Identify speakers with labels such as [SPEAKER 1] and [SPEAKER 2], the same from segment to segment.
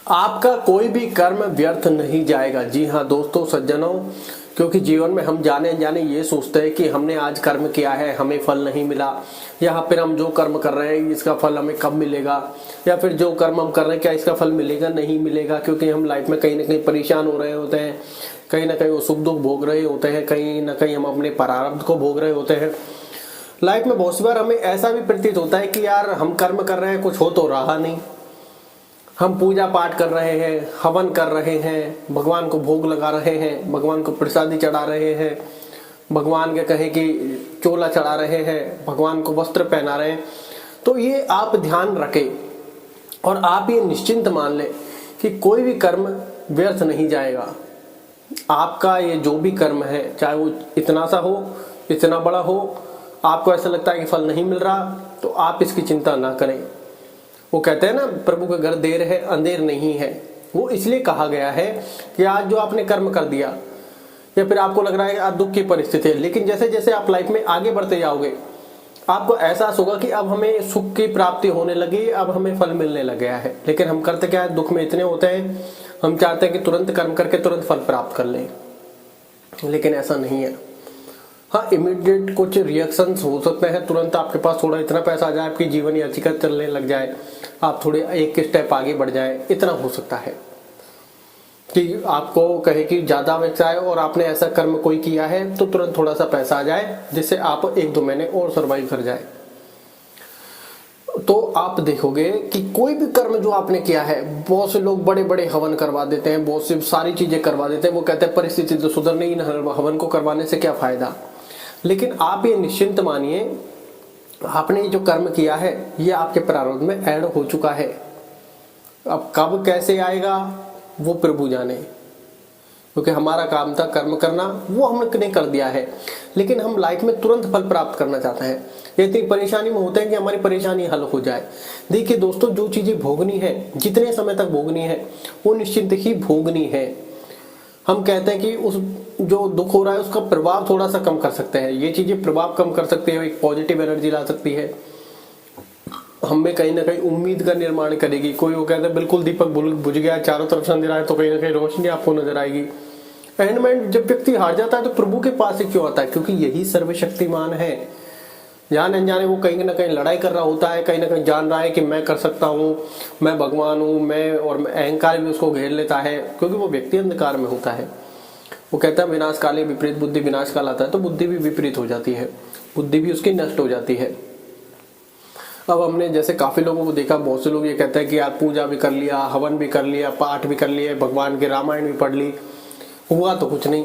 [SPEAKER 1] आपका कोई भी कर्म व्यर्थ नहीं जाएगा। जी हाँ दोस्तों सज्जनों, क्योंकि जीवन में हम जाने अनजाने ये सोचते हैं कि हमने आज कर्म किया है, हमें फल नहीं मिला, या फिर हम जो कर्म कर रहे हैं इसका फल हमें कब मिलेगा, या फिर जो कर्म हम कर रहे हैं क्या इसका फल मिलेगा नहीं मिलेगा। क्योंकि हम लाइफ में कहीं ना कहीं परेशान हो रहे होते हैं, कहीं ना कहीं वो सुख दुख भोग रहे होते हैं, कहीं ना कहीं हम अपने प्रारब्ध को भोग रहे होते हैं। लाइफ में बहुत सी बार हमें ऐसा भी प्रतीत होता है कि यार हम कर्म कर रहे हैं, कुछ हो तो रहा नहीं। हम पूजा पाठ कर रहे हैं, हवन कर रहे हैं, भगवान को भोग लगा रहे हैं, भगवान को प्रसादी चढ़ा रहे हैं, भगवान के कहे कि चोला चढ़ा रहे हैं, भगवान को वस्त्र पहना रहे हैं। तो ये आप ध्यान रखें और आप ये निश्चिंत मान लें कि कोई भी कर्म व्यर्थ नहीं जाएगा। आपका ये जो भी कर्म है, चाहे वो इतना सा हो, इतना बड़ा हो, आपको ऐसा लगता है कि फल नहीं मिल रहा, तो आप इसकी चिंता ना करें। वो कहते हैं ना, प्रभु के घर देर है अंधेर नहीं है। वो इसलिए कहा गया है कि आज जो आपने कर्म कर दिया, या फिर आपको लग रहा है आज दुख की परिस्थिति है, लेकिन जैसे जैसे आप लाइफ में आगे बढ़ते जाओगे आपको एहसास होगा कि अब हमें सुख की प्राप्ति होने लगी, अब हमें फल मिलने लग गया है। लेकिन हम करते क्या है, दुख में इतने होते हैं, हम चाहते हैं कि तुरंत कर्म करके तुरंत फल प्राप्त कर लें, लेकिन ऐसा नहीं है। हाँ, इमीडिएट कुछ रिएक्शंस हो सकते हैं, तुरंत आपके पास थोड़ा इतना पैसा आ जाए, आपकी जीवन याचिका चलने लग जाए, आप थोड़े एक स्टेप आगे बढ़ जाए, इतना हो सकता है कि आपको कहे कि ज्यादा व्यवसाय और आपने ऐसा कर्म कोई किया है तो तुरंत थोड़ा सा पैसा आ जाए जिससे आप 1-2 महीने और सर्वाइव कर जाए। तो आप देखोगे कि कोई भी कर्म जो आपने किया है, बहुत से लोग बड़े बड़े हवन करवा देते हैं, बहुत सी सारी चीजें करवा देते हैं, वो कहते हैं परिस्थिति तो सुधर नहीं, हवन को करवाने से क्या फायदा। लेकिन आप ये निश्चिंत मानिए, आपने जो कर्म किया है ये आपके प्रारब्ध में ऐड हो चुका है। अब कब कैसे आएगा वो प्रभु जाने, क्योंकि हमारा काम था कर्म करना, वो हमने कर दिया है। लेकिन हम लाइफ में तुरंत फल प्राप्त करना चाहते हैं, इतनी परेशानी में होते हैं कि हमारी परेशानी हल हो जाए। देखिए दोस्तों, जो चीजें भोगनी है, जितने समय तक भोगनी है वो निश्चिंत ही भोगनी है। हम कहते हैं कि उस जो दुख हो रहा है उसका प्रभाव थोड़ा सा कम कर सकते हैं, ये चीजें प्रभाव कम कर सकती है, एक पॉजिटिव एनर्जी ला सकती है, हमें कहीं ना कहीं उम्मीद का निर्माण करेगी। कोई वो कहता है बिल्कुल दीपक बुझ गया, चारों तरफ से अंधेरा है, तो कहीं ना कहीं रोशनी आपको नजर आएगी। एंड में जब व्यक्ति हार जाता है तो प्रभु के पास ही क्यों आता है, क्योंकि यही सर्वशक्तिमान है। जान अनजाने वो कहीं ना कहीं लड़ाई कर रहा होता है, कहीं ना कहीं जान रहा है कि मैं कर सकता हूँ, मैं भगवान हूँ, मैं, और अहंकार भी उसको घेर लेता है, क्योंकि वो व्यक्ति अंधकार में होता है। वो कहता है विनाश काले विपरीत बुद्धि, विनाश काल आता है तो बुद्धि भी विपरीत हो जाती है, बुद्धि भी उसकी नष्ट हो जाती है। अब हमने जैसे काफी लोगों को देखा, बहुत से लोग ये कहते हैं कि यार पूजा भी कर लिया, हवन भी कर लिया, पाठ भी कर लिया, भगवान के रामायण भी पढ़ ली, हुआ तो कुछ नहीं।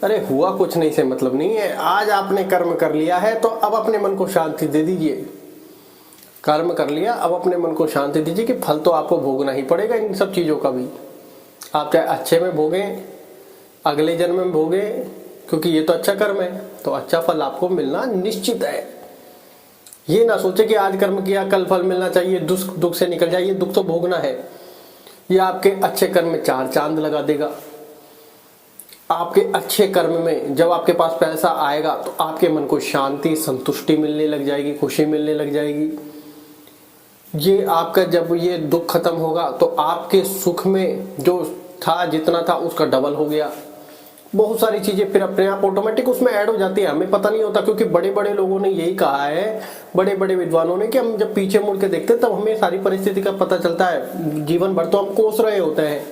[SPEAKER 1] अरे हुआ कुछ नहीं से मतलब नहीं है, आज आपने कर्म कर लिया है तो अब अपने मन को शांति दे दीजिए। कर्म कर लिया, अब अपने मन को शांति दीजिए कि फल तो आपको भोगना ही पड़ेगा इन सब चीजों का भी। आप चाहे अच्छे में भोगे, अगले जन्म में भोगे, क्योंकि ये तो अच्छा कर्म है तो अच्छा फल आपको मिलना निश्चित है। ये ना सोचे कि आज कर्म किया कल फल मिलना चाहिए, दुख से निकल जाए, ये दुख तो भोगना है। ये आपके अच्छे कर्म में 4 चांद लगा देगा। आपके अच्छे कर्म में जब आपके पास पैसा आएगा तो आपके मन को शांति, संतुष्टि मिलने लग जाएगी, खुशी मिलने लग जाएगी। ये आपका जब ये दुख खत्म होगा तो आपके सुख में जो था, जितना था उसका डबल हो गया। बहुत सारी चीजें फिर अपने आप ऑटोमेटिक उसमें ऐड हो जाती है, हमें पता नहीं होता। क्योंकि बड़े बड़े लोगों ने यही कहा है, बड़े बड़े विद्वानों ने, कि हम जब पीछे मुड़ के देखते हैं तब हमें सारी परिस्थिति का पता चलता है। जीवन भर तो हम कोस रहे होते हैं,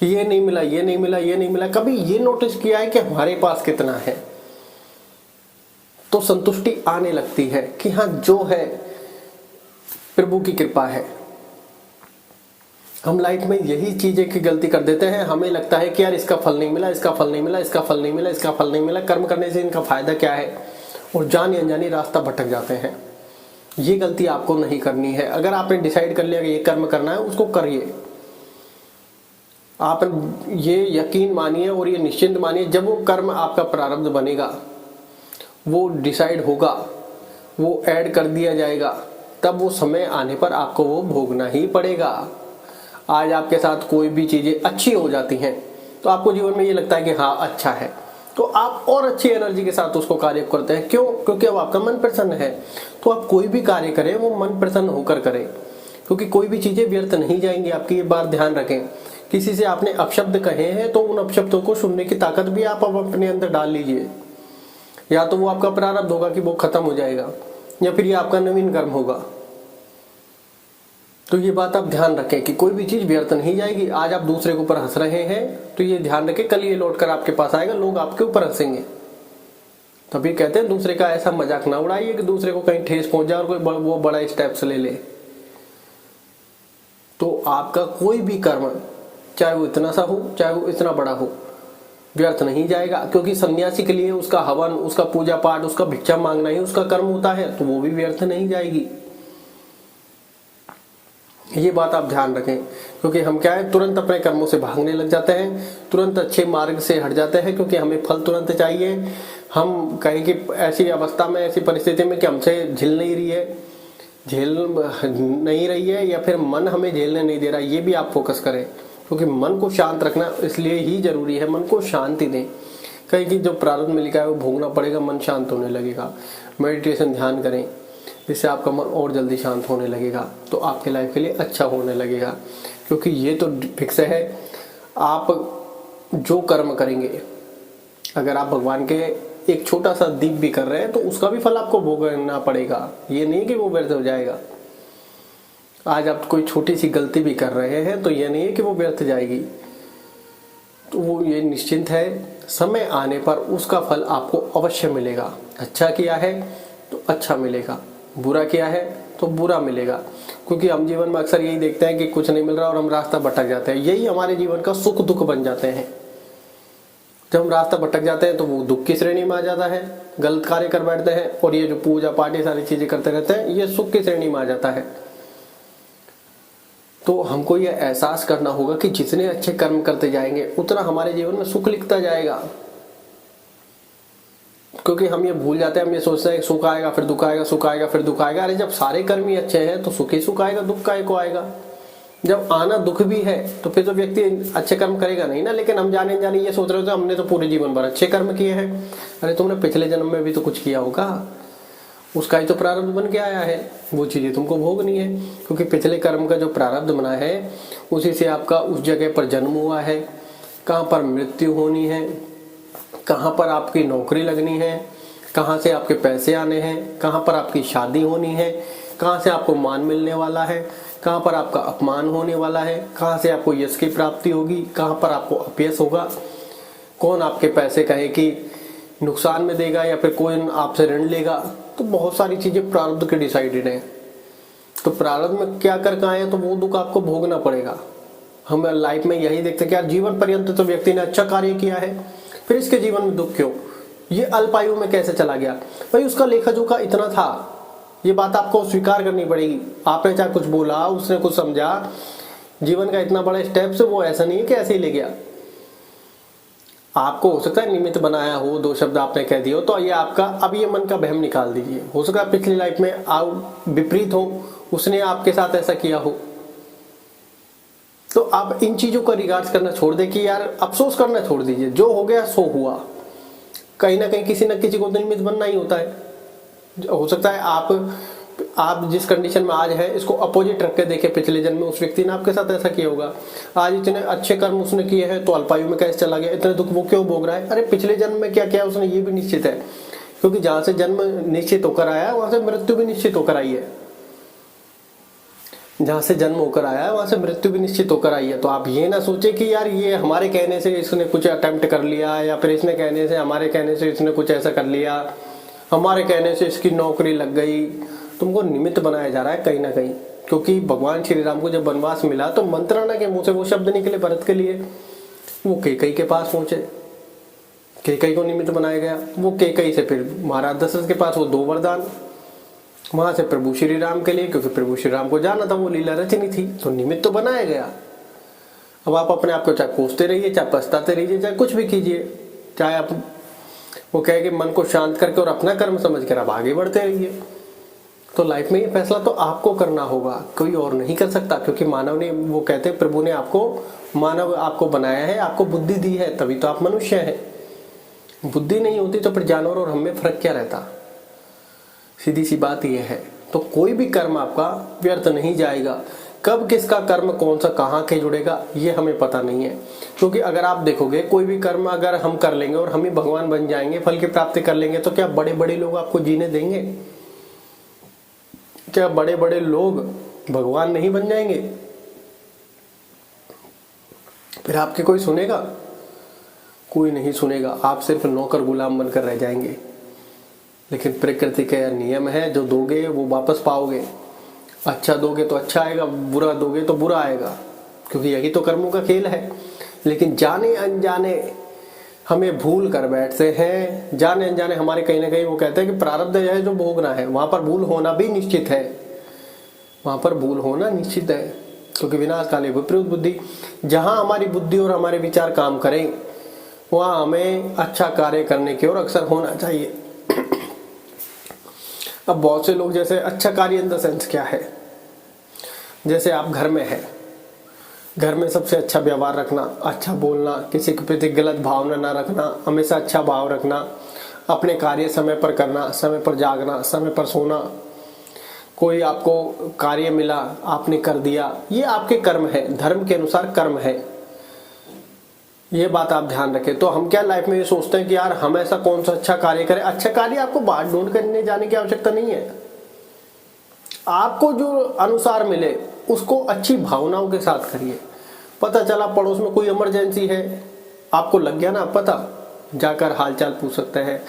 [SPEAKER 1] ये नहीं मिला, ये नहीं मिला, ये नहीं मिला। कभी ये नोटिस किया है कि हमारे पास कितना है? तो संतुष्टि आने लगती है कि हाँ जो है प्रभु की कृपा है। हम लाइफ में यही चीजें की गलती कर देते हैं, हमें लगता है कि यार इसका फल नहीं मिला, इसका फल नहीं मिला, इसका फल नहीं मिला, इसका फल नहीं मिला, कर्म करने से इनका फायदा क्या है, और जानी अनजानी रास्ता भटक जाते हैं। ये गलती आपको नहीं करनी है। अगर आपने डिसाइड कर लिया कि ये कर्म करना है, उसको करिए। आप ये यकीन मानिए और ये निश्चिंत मानिए, जब वो कर्म आपका प्रारब्ध बनेगा, वो डिसाइड होगा, वो ऐड कर दिया जाएगा, तब वो समय आने पर आपको वो भोगना ही पड़ेगा। आज आपके साथ कोई भी चीजें अच्छी हो जाती हैं तो आपको जीवन में ये लगता है कि हाँ अच्छा है, तो आप और अच्छी एनर्जी के साथ उसको कार्य करते हैं। क्यों? क्योंकि अब आपका मन प्रसन्न है। तो आप कोई भी कार्य करें वो मन प्रसन्न होकर करें। क्योंकि कोई भी चीजें व्यर्थ नहीं जाएंगी आपकी, ये बात ध्यान रखें। किसी से आपने अपशब्द कहे हैं तो उन अपशब्दों को सुनने की ताकत भी आप अब अपने अंदर डाल लीजिए। या तो वो आपका प्रारब्ध होगा कि वो खत्म हो जाएगा, या फिर ये आपका नवीन कर्म होगा। तो ये बात आप ध्यान रखें कि कोई भी चीज व्यर्थ नहीं जाएगी। आज आप दूसरे के ऊपर हंस रहे हैं तो ये ध्यान रखें, कल ये लौट कर आपके पास आएगा, लोग आपके ऊपर हंसेंगे। तभी कहते हैं दूसरे का ऐसा मजाक ना उड़ाइए कि दूसरे को कहीं ठेस पहुंच जाए और कोई वो बड़ा स्टेप्स ले ले। तो आपका कोई भी कर्म, चाहे वो इतना सा हो चाहे वो इतना बड़ा हो, व्यर्थ नहीं जाएगा। क्योंकि सन्यासी के लिए उसका हवन, उसका पूजा पाठ, उसका भिक्षा मांगना ही उसका कर्म होता है, तो वो भी व्यर्थ नहीं जाएगी। ये बात आप ध्यान रखें। क्योंकि हम क्या है, तुरंत अपने कर्मों से भागने लग जाते हैं, तुरंत अच्छे मार्ग से हट जाते हैं, क्योंकि हमें फल तुरंत चाहिए। हम कहें कि ऐसी अवस्था में, ऐसी परिस्थिति में कि हमसे झेल नहीं रही है या फिर मन हमें झेलने नहीं दे रहा, ये भी आप फोकस करें। क्योंकि मन को शांत रखना इसलिए ही जरूरी है, मन को शांति दें। कहीं कि जो प्रारब्ध में लिखा है वो भोगना पड़ेगा, मन शांत होने लगेगा। मेडिटेशन ध्यान करें, जिससे आपका मन और जल्दी शांत होने लगेगा, तो आपके लाइफ के लिए अच्छा होने लगेगा। क्योंकि ये तो फिक्स है, आप जो कर्म करेंगे, अगर आप भगवान के एक छोटा सा दीप भी कर रहे हैं तो उसका भी फल आपको भोगना पड़ेगा। ये नहीं कि वो व्यर्थ हो जाएगा। आज आप कोई छोटी सी गलती भी कर रहे हैं तो ये नहीं है कि वो व्यर्थ जाएगी। तो वो ये निश्चिंत है, समय आने पर उसका फल आपको अवश्य मिलेगा। अच्छा किया है तो अच्छा मिलेगा, बुरा किया है तो बुरा मिलेगा। क्योंकि हम जीवन में अक्सर यही देखते हैं कि कुछ नहीं मिल रहा और हम रास्ता भटक जाते हैं। यही हमारे जीवन का सुख दुख बन जाते हैं। जब हम रास्ता भटक जाते हैं तो वो दुख की श्रेणी में आ जाता है, गलत कार्य कर बैठते हैं, और ये जो पूजा पाठ सारी चीजें करते रहते हैं, ये सुख की श्रेणी में आ जाता है। तो हमको ये एहसास करना होगा कि जितने अच्छे कर्म करते जाएंगे उतना हमारे जीवन में सुख लिखता जाएगा। क्योंकि हम ये भूल जाते हैं, हम ये सोचते हैं सुख आएगा फिर दुख आएगा, सुख आएगा फिर दुख आएगा। अरे जब सारे कर्म ही अच्छे हैं तो सुख ही सुख आएगा, दुख काहे को आएगा। जब आना दुख भी है तो फिर तो व्यक्ति अच्छे कर्म करेगा नहीं ना। लेकिन हम जाने ये सोच रहे होते हैं हमने तो पूरे जीवन भर अच्छे कर्म किए हैं। अरे तुमने पिछले जन्म में भी तो कुछ किया होगा, उसका ही तो प्रारब्ध बन के आया है, वो चीजें तुमको भोगनी है। क्योंकि पिछले कर्म का जो प्रारब्ध बना है उसी से आपका उस जगह पर जन्म हुआ है, कहाँ पर मृत्यु होनी है, कहाँ पर आपकी नौकरी लगनी है, कहाँ से आपके पैसे आने हैं, कहाँ पर आपकी शादी होनी है, कहाँ से आपको मान मिलने वाला है, कहाँ पर आपका अपमान होने वाला है, कहाँ से आपको यश की प्राप्ति होगी, कहाँ पर आपको अपयश होगा, कौन आपके पैसे कहे कि नुकसान में देगा या फिर कोई आपसे ऋण लेगा। तो बहुत सारी चीजें प्रारब्ध के डिसाइडेड हैं। तो प्रारब्ध में क्या करके आए तो वो दुख आपको भोगना पड़ेगा। हम लाइफ में यही देखते हैं कि यार जीवन पर्यंत तो व्यक्ति ने अच्छा कार्य किया है, फिर इसके जीवन में दुख क्यों, ये अल्पायु में कैसे चला गया। भाई उसका लेखा जोखा इतना था, ये बात आपको स्वीकार करनी पड़ेगी। आपने चाहे कुछ बोला, उसने कुछ समझा, जीवन का इतना बड़ा स्टेप से वो ऐसा नहीं है कि ऐसे ही ले गया। आपको हो सकता है निमित्त बनाया हो, दो शब्द आपने कह दिए हो, तो ये आपका अब ये मन का बहम निकाल दीजिए। हो सकता है पिछली लाइफ में आप विपरीत हो, उसने आपके साथ ऐसा किया हो। तो आप इन चीजों का रिगार्ड्स करना छोड़ दे कि यार अफसोस करना छोड़ दीजिए, जो हो गया सो हुआ। कहीं ना कहीं किसी न किसी को निमित्त बनना ही होता है। हो सकता है आप जिस कंडीशन में आज है इसको अपोजिट रख के देखे, पिछले जन्म में उस व्यक्ति ने आपके साथ ऐसा किया होगा। आज इतने अच्छे कर्म उसने किए हैं तो अल्पायु में कैसे चला गया, इतने दुख वो क्यों भोग रहा है। अरे पिछले जन्म में क्या किया उसने ये भी निश्चित है। क्योंकि जहां से जन्म निश्चित होकर आया वहां से मृत्यु भी निश्चित होकर आई है। जहां से जन्म होकर आया है वहां से मृत्यु भी निश्चित होकर आई है। तो आप ये ना सोचे कि यार ये हमारे कहने से इसने कुछ अटेम्प्ट कर लिया, या फिर इसने कहने से, हमारे कहने से इसने कुछ ऐसा कर लिया, हमारे कहने से इसकी नौकरी लग गई। तुमको निमित्त बनाया जा रहा है कहीं ना कहीं। क्योंकि भगवान श्री राम को जब वनवास मिला तो मंत्रणा के मुंह से वो शब्द निकले भरत के लिए, वो कैकई के पास पहुंचे, कैकई को निमित्त बनाया गया। वो कैकई से फिर महाराज दशरथ के पास वो 2 वरदान, वहां से प्रभु श्री राम के लिए, क्योंकि प्रभु श्री राम को जाना था, वो लीला रचनी थी, तो निमित्त तो बनाया गया। अब आप अपने आप को चाहे कोसते रहिए, चाहे पछताते रहिए, चाहे कुछ भी कीजिए, चाहे आप वो कहे कि मन को शांत करके और अपना कर्म समझ कर आप आगे बढ़ते रहिए। तो लाइफ में ये फैसला तो आपको करना होगा, कोई और नहीं कर सकता। क्योंकि मानव ने, वो कहते हैं प्रभु ने आपको, मानव आपको बनाया है, आपको बुद्धि दी है, तभी तो आप मनुष्य हैं। बुद्धि नहीं होती तो फिर जानवर और हम में फर्क क्या रहता। सीधी सी बात यह है। तो कोई भी कर्म आपका व्यर्थ नहीं जाएगा। कब किसका कर्म कौन सा कहाँ के जुड़ेगा ये हमें पता नहीं है। क्योंकि अगर आप देखोगे कोई भी कर्म अगर हम कर लेंगे और हम ही भगवान बन जाएंगे, फल की प्राप्ति कर लेंगे, तो क्या बड़े बड़े लोग आपको जीने देंगे? क्या बड़े बड़े लोग भगवान नहीं बन जाएंगे? फिर आपके कोई सुनेगा? कोई नहीं सुनेगा। आप सिर्फ नौकर गुलाम बनकर रह जाएंगे। लेकिन प्रकृति का नियम है, जो दोगे वो वापस पाओगे। अच्छा दोगे तो अच्छा आएगा, बुरा दोगे तो बुरा आएगा, क्योंकि यही तो कर्मों का खेल है। लेकिन जाने अनजाने हमें भूल कर बैठते हैं। जाने अनजाने हमारे कहीं ना कहीं वो कहते हैं कि प्रारब्ध है जो भोगना है, वहां पर भूल होना भी निश्चित है। वहां पर भूल होना निश्चित है, क्योंकि विनाश काले विपरीत बुद्धि। जहां हमारी बुद्धि और हमारे विचार काम करें, वहां हमें अच्छा कार्य करने की ओर अक्सर होना चाहिए। अब बहुत से लोग, जैसे अच्छा कार्य इन द सेंस क्या है, जैसे आप घर में है, घर में सबसे अच्छा व्यवहार रखना, अच्छा बोलना, किसी के प्रति गलत भावना ना रखना, हमेशा अच्छा भाव रखना, अपने कार्य समय पर करना, समय पर जागना, समय पर सोना। कोई आपको कार्य मिला, आपने कर दिया, ये आपके कर्म है, धर्म के अनुसार कर्म है। ये बात आप ध्यान रखें। तो हम क्या लाइफ में ये सोचते हैं कि यार हम ऐसा कौन सा अच्छा कार्य करें। अच्छा कार्य आपको बाहर ढूंढ करने जाने की आवश्यकता नहीं है। आपको जो अनुसार मिले उसको अच्छी भावनाओं के साथ करिए। पता चला पड़ोस में कोई इमरजेंसी है, आपको लग गया ना पता, जाकर हालचाल पूछ सकते हैं,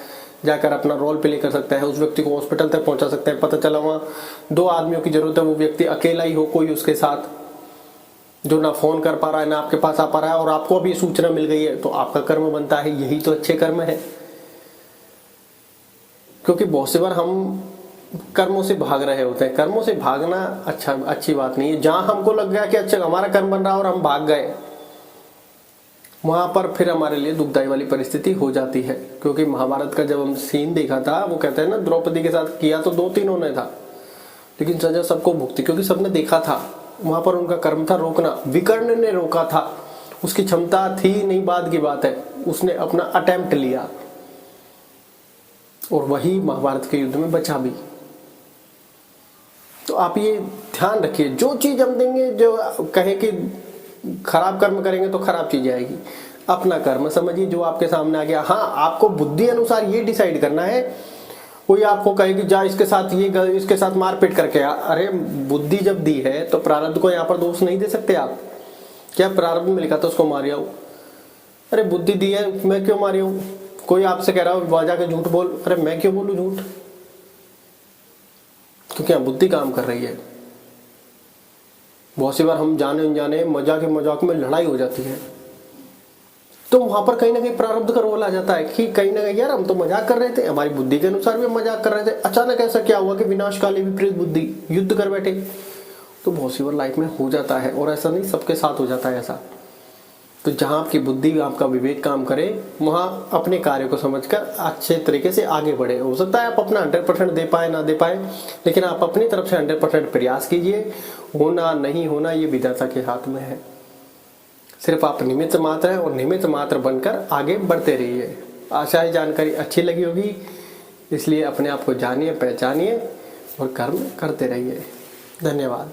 [SPEAKER 1] जाकर अपना रोल प्ले कर सकते हैं, उस व्यक्ति को हॉस्पिटल तक पहुंचा सकते हैं। पता चला वहां 2 आदमियों की जरूरत है, वो व्यक्ति अकेला ही हो, कोई उसके साथ, जो ना फोन कर पा रहा है ना आपके पास आ पा रहा है, और आपको अभी सूचना मिल गई है, तो आपका कर्म बनता है। यही तो अच्छे कर्म है। क्योंकि बहुत सी बार हम कर्मों से भाग रहे होते हैं। कर्मों से भागना अच्छी बात नहीं है। जहां हमको लग गया कि अच्छा हमारा कर्म बन रहा और हम भाग गए, वहां पर फिर हमारे लिए दुखदाई वाली परिस्थिति हो जाती है। क्योंकि महाभारत का जब हम सीन देखा था, वो कहते हैं ना, द्रौपदी के साथ किया तो 2-3 ने था, लेकिन सजा सबको भुगती, क्योंकि सबने देखा था। वहां पर उनका कर्म था रोकना। विकर्ण ने रोका था, उसकी क्षमता थी नहीं, बाद की बात है, उसने अपना अटेम्प्ट लिया और वही महाभारत के युद्ध में बचा भी। तो आप ये ध्यान रखिए, जो चीज हम देंगे, जो कहे कि खराब कर्म करेंगे तो खराब चीज आएगी। अपना कर्म समझिए जो आपके सामने आ गया। हाँ, आपको बुद्धि अनुसार ये डिसाइड करना है। कोई आपको कहे कि जा इसके साथ इसके साथ मारपीट करके आ, अरे बुद्धि जब दी है तो प्रारब्ध को यहाँ पर दोष नहीं दे सकते आप। क्या प्रारब्ध में लिखा था उसको मारिया हूं? अरे बुद्धि दी है, मैं क्यों मारिया हूं? कोई आपसे कह रहा हो बाजा के झूठ बोल, अरे मैं क्यों बोलूं झूठ? क्योंकि यहाँ बुद्धि काम कर रही है। बहुत सी बार हम जाने अनजाने मजाक में लड़ाई हो जाती है, तो वहां पर कहीं ना कहीं प्रारब्ध का रोल आ जाता है कि कहीं ना कहीं यार हम तो मजाक कर रहे थे, हमारी बुद्धि के अनुसार भी हम मजाक कर रहे थे, अचानक ऐसा क्या हुआ कि विनाश काले विपरीत बुद्धि, युद्ध कर बैठे। तो बहुत सी बार लाइफ में हो जाता है, और ऐसा नहीं सबके साथ हो जाता है ऐसा। तो जहां आपकी बुद्धि, आपका विवेक काम करे, वहां अपने कार्य को समझकर अच्छे तरीके से आगे बढ़े। हो सकता है आप अपना 100% दे पाए ना दे पाए, लेकिन आप अपनी तरफ से 100% प्रयास कीजिए। होना नहीं होना ये विधाता के हाथ में है। सिर्फ आप निमित्त मात्र हैं, और निमित्त मात्र बनकर आगे बढ़ते रहिए। आशा है जानकारी अच्छी लगी होगी, इसलिए अपने आप को जानिए, पहचानिए और कर्म करते रहिए। धन्यवाद।